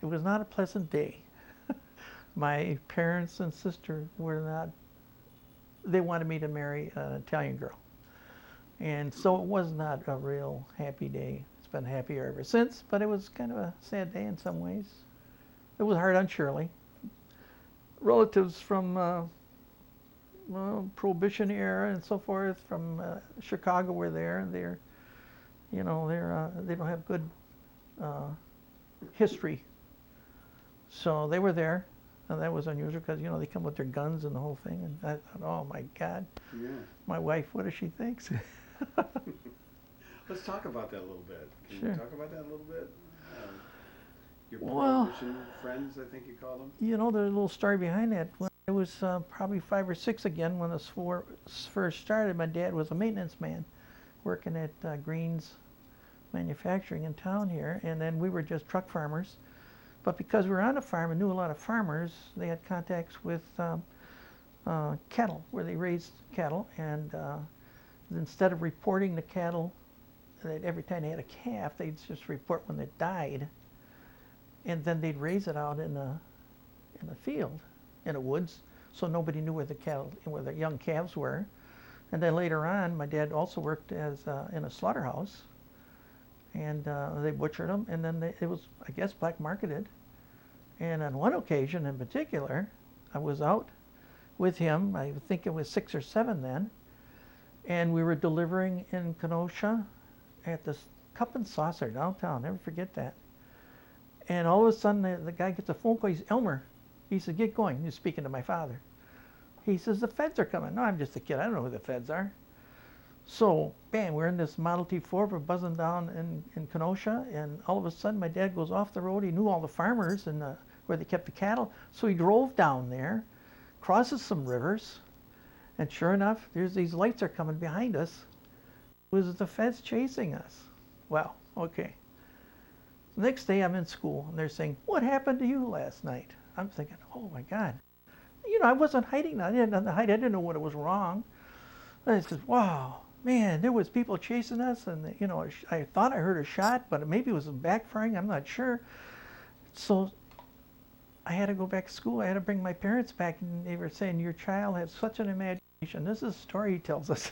It was not a pleasant day. My parents and sister were not, they wanted me to marry an Italian girl. And so it was not a real happy day. It's been happier ever since, but it was kind of a sad day in some ways. It was hard on Shirley. Relatives from Prohibition era and so forth from Chicago were there. They're, they don't have good history, so they were there, and that was unusual because they come with their guns and the whole thing. And I thought, oh my God, Yeah. my wife, what does she think? Let's talk about that a little bit. Can Sure. you talk about that a little bit? Your Well, prohibition friends, I think you called them. there's a little story behind that. When I was probably 5 or 6 again when this war first started, my dad was a maintenance man working at Green's Manufacturing in town here, and then we were just truck farmers. But because we were on a farm and knew a lot of farmers, they had contacts with cattle, where they raised cattle, and instead of reporting the cattle every time they had a calf, they'd just report when it died, and then they'd raise it out in a field, in the woods, so nobody knew where the young calves were. And then later on, my dad also worked as in a slaughterhouse, and they butchered them, and then it was, I guess, black marketed. And on one occasion in particular, I was out with him. I think it was 6 or 7 then, and we were delivering in Kenosha at this Cup and Saucer downtown. Never forget that. And all of a sudden, the guy gets a phone call. He's Elmer. He said, "Get going." He's speaking to my father. He says, "The feds are coming." No, I'm just a kid. I don't know who the feds are. So, bam, we're in this Model T4, we're buzzing down in Kenosha, and all of a sudden my dad goes off the road. He knew all the farmers and where they kept the cattle, so he drove down there, crosses some rivers, and sure enough, there's these lights are coming behind us. It was the feds chasing us. Well, okay. The next day I'm in school, and they're saying, "What happened to you last night?" I'm thinking, oh my God. I wasn't hiding. I didn't hide. I didn't know what was wrong. And I said, wow. Man, there was people chasing us, and I thought I heard a shot, but maybe it was backfiring. I'm not sure. So I had to go back to school. I had to bring my parents back, and they were saying, "Your child has such an imagination." This is a story he tells us.